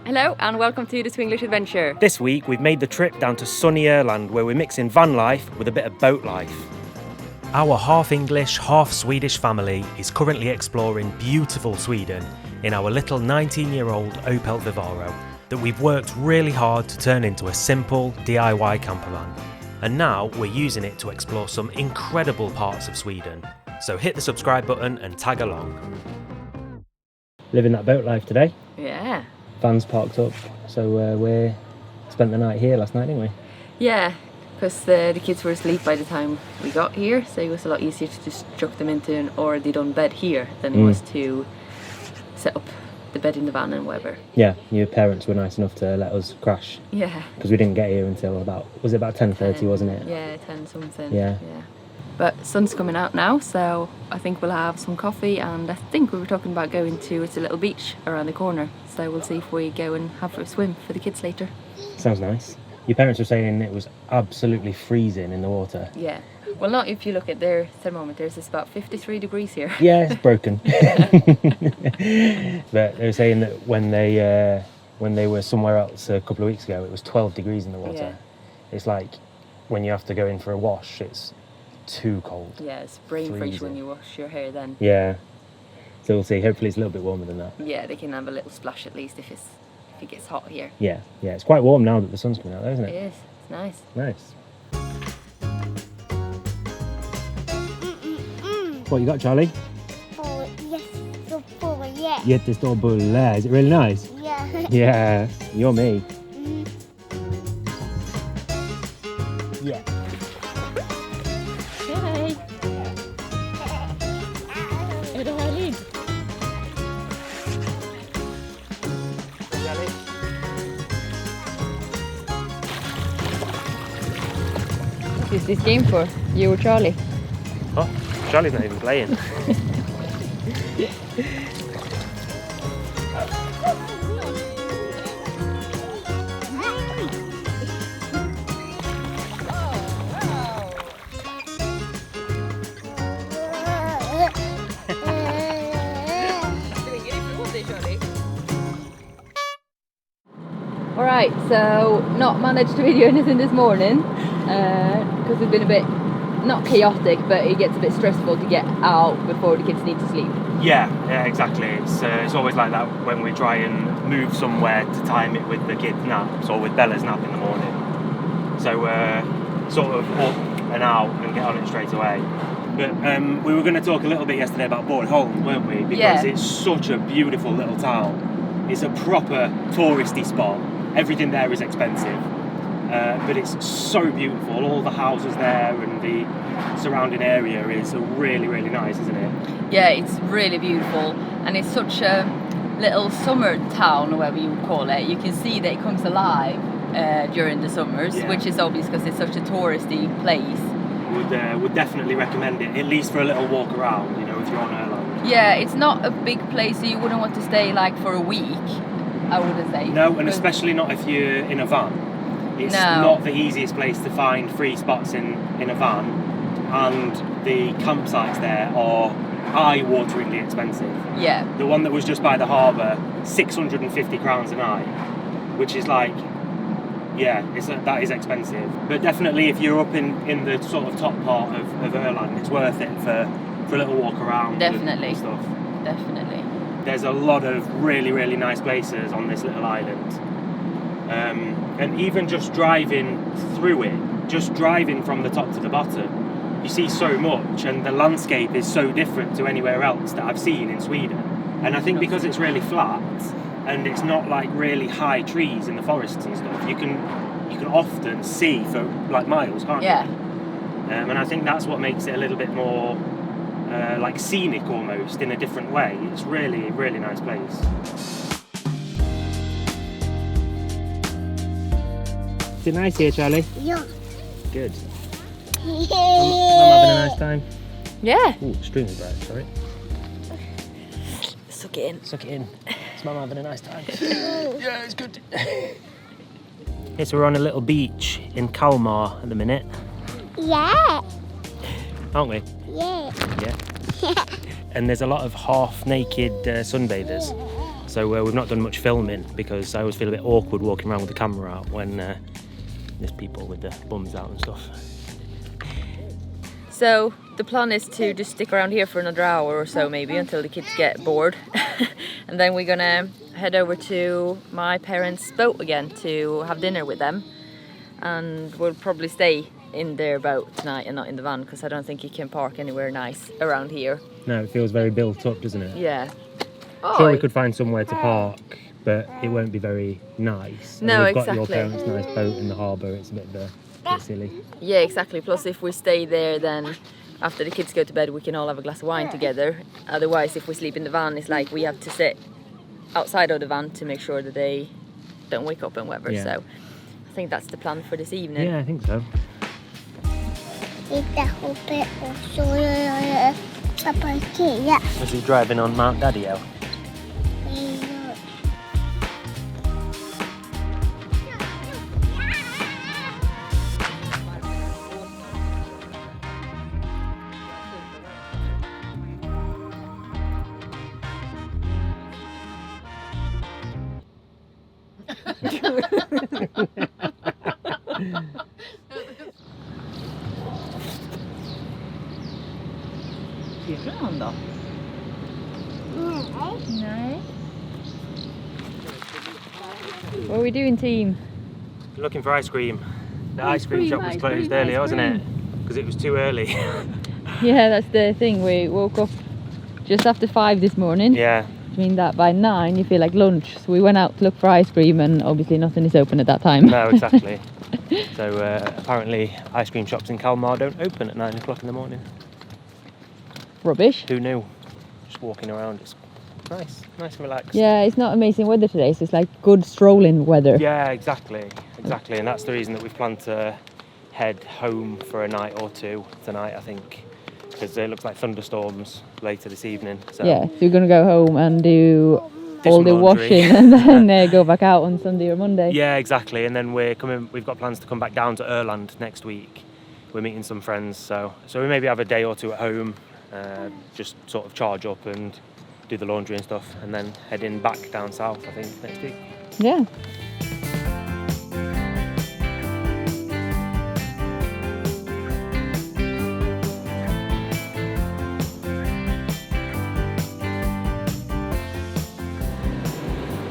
Hello and welcome to the Swenglish adventure. This week we've made the trip down to sunny Öland where we're mixing van life with a bit of boat life. Our half English, half Swedish family is currently exploring beautiful Sweden in our little 19-year-old Opel Vivaro that we've worked really hard to turn into a simple DIY campervan. And now we're using it to explore some incredible parts of Sweden. So hit the subscribe button and tag along. Living that boat life today. Yeah. Van's parked up, so we spent the night here last night, didn't we? Yeah, because the kids were asleep by the time we got here, so it was a lot easier to just chuck them into an already done bed here than it was to set up the bed in the van and whatever. Yeah, your parents were nice enough to let us crash. Yeah. Because we didn't get here until about 10:30, wasn't it? Yeah, 10 something. Yeah. But sun's coming out now, so I think we'll have some coffee, and I think we were talking about going to, it's a little beach around the corner, so we'll see if we go and have a swim for the kids later. Sounds nice. Your parents were saying it was absolutely freezing in the water. Yeah. Well, not if you look at their thermometers, it's about 53 degrees here. Yeah, it's broken. But they were saying that when they were somewhere else a couple of weeks ago, it was 12 degrees in the water. Yeah. It's like when you have to go in for a wash, it's too cold. Yeah, it's brain freeze when you wash your hair then. Yeah. So we'll see. Hopefully it's a little bit warmer than that. Yeah, they can have a little splash at least if it gets hot here. Yeah. It's quite warm now that the sun's coming out though, isn't it? It is. It's nice. Nice. What you got, Charlie? Jättestor. Is it really nice? Yeah. Yeah. You're me. Yeah. Hej! Är det härligt? What is this game for? You or Charlie? Oh, Charlie's not even playing. Alright, so not managed to video anything this morning because it's been a bit, not chaotic, but it gets a bit stressful to get out before the kids need to sleep. Yeah, exactly. It's always like that when we try and move somewhere to time it with the kids' naps or with Bella's nap in the morning. So sort of up and out and get on it straight away. But we were going to talk a little bit yesterday about Bornholm, weren't we? Because it's such a beautiful little town. It's a proper touristy spot. Everything there is expensive, but it's so beautiful. All the houses there and the surrounding area is really, really nice, isn't it? Yeah, it's really beautiful, and it's such a little summer town, or whatever you would call it. You can see that it comes alive during the summers, which is obvious because it's such a touristy place. Would definitely recommend it, at least for a little walk around, you know, if you're on Öland. Yeah, it's not a big place, so you wouldn't want to stay like for a week, I wouldn't say. No, and especially not if you're in a van. It's not the easiest place to find free spots in a van, and the campsites there are eye-wateringly expensive. Yeah. The one that was just by the harbour, 650 crowns a night, which is like, that is expensive. But definitely if you're up in the sort of top part of Öland, it's worth it for a little walk around. Definitely. And stuff. Definitely. There's a lot of really, really nice places on this little island. And even just driving through it, just driving from the top to the bottom, you see so much, and the landscape is so different to anywhere else that I've seen in Sweden. And I think because it's really flat and it's not like really high trees in the forests and stuff, you can often see for like miles, can't you? Yeah. And I think that's what makes it a little bit more like scenic almost in a different way. It's really, really nice place. Is it nice here, Charlie? Yeah. Good. I'm having a nice time. Yeah. Ooh, extremely bright, sorry. Suck it in. Suck it in. Is Mum having a nice time? Yeah, it's good. Okay, so we're on a little beach in Kalmar at the minute. Yeah. Aren't we? Yeah. Yeah. And there's a lot of half-naked sunbathers. So we've not done much filming because I always feel a bit awkward walking around with the camera out when there's people with their bums out and stuff. So the plan is to just stick around here for another hour or so maybe until the kids get bored. And then we're gonna head over to my parents' boat again to have dinner with them. And we'll probably stay in their boat tonight and not in the van because I don't think you can park anywhere nice around here. No, it feels very built up, doesn't it? Yeah. Sure, we could find somewhere to park, but it won't be very nice. No, we've got exactly. your parents' nice boat in the harbour, it's a bit silly. Yeah, exactly. Plus if we stay there, then after the kids go to bed we can all have a glass of wine together. Otherwise, if we sleep in the van, it's like we have to sit outside of the van to make sure that they don't wake up and whatever. Yeah. So I think that's the plan for this evening. Yeah, I think so. Was he driving on Mount Daddy-O? Han då? Nej. What are we doing, team? Looking for ice cream. The ice cream shop was closed earlier, wasn't it? Because it was too early. Yeah, that's the thing. We woke up just after 5 this morning. Yeah. Which means that by 9 you feel like lunch. So we went out to look for ice cream and obviously nothing is open at that time. No, exactly. So apparently ice cream shops in Kalmar don't open at 9 o'clock in the morning. Rubbish. Who knew? Just walking around, it's nice and relaxed. Yeah, it's not amazing weather today, so it's like good strolling weather. Yeah, exactly. And that's the reason that we've planned to head home for a night or two tonight, I think. Because it looks like thunderstorms later this evening. So. Yeah, so we're going to go home and do all the washing and then go back out on Sunday or Monday. Yeah, exactly. And then we've got plans to come back down to Öland next week. We're meeting some friends, so we maybe have a day or two at home, just sort of charge up and do the laundry and stuff, and then heading back down south, I think, next week. Yeah.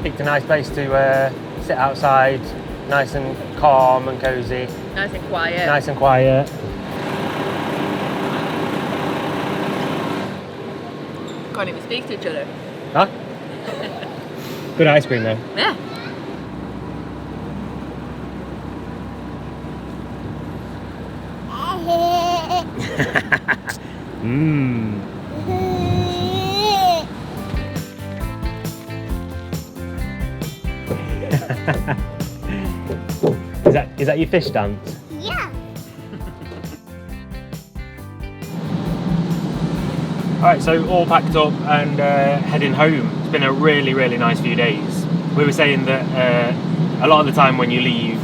Picked a nice place to sit outside, nice and calm and cosy. Nice and quiet. Nice and quiet. Can't even speak to each other. Huh? Good ice cream though. Yeah. Mmm. Is that your fish dance? Yeah. Alright, so all packed up and heading home. It's been a really, really nice few days. We were saying that a lot of the time when you leave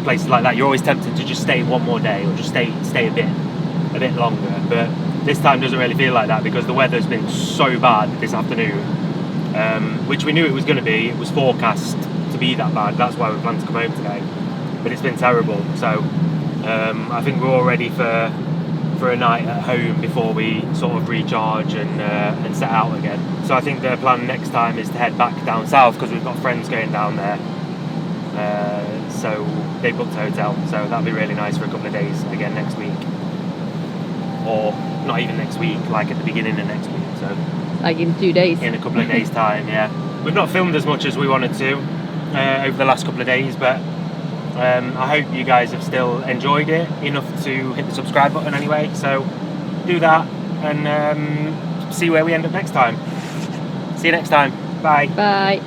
places like that, you're always tempted to just stay one more day or just stay a bit longer. But this time doesn't really feel like that because the weather's been so bad this afternoon, which we knew it was going to be. It was forecast to be that bad. That's why we planned to come home today. But it's been terrible. So I think we're all ready for a night at home before we sort of recharge and set out again. So I think the plan next time is to head back down south because we've got friends going down there. So they booked a hotel, so that'll be really nice for a couple of days again next week. Or not even next week, like at the beginning of next week. So Like in 2 days. in a couple of days' time, yeah. We've not filmed as much as we wanted to over the last couple of days, but I hope you guys have still enjoyed it enough to hit the subscribe button anyway. So do that and see where we end up next time. See you next time. Bye. Bye.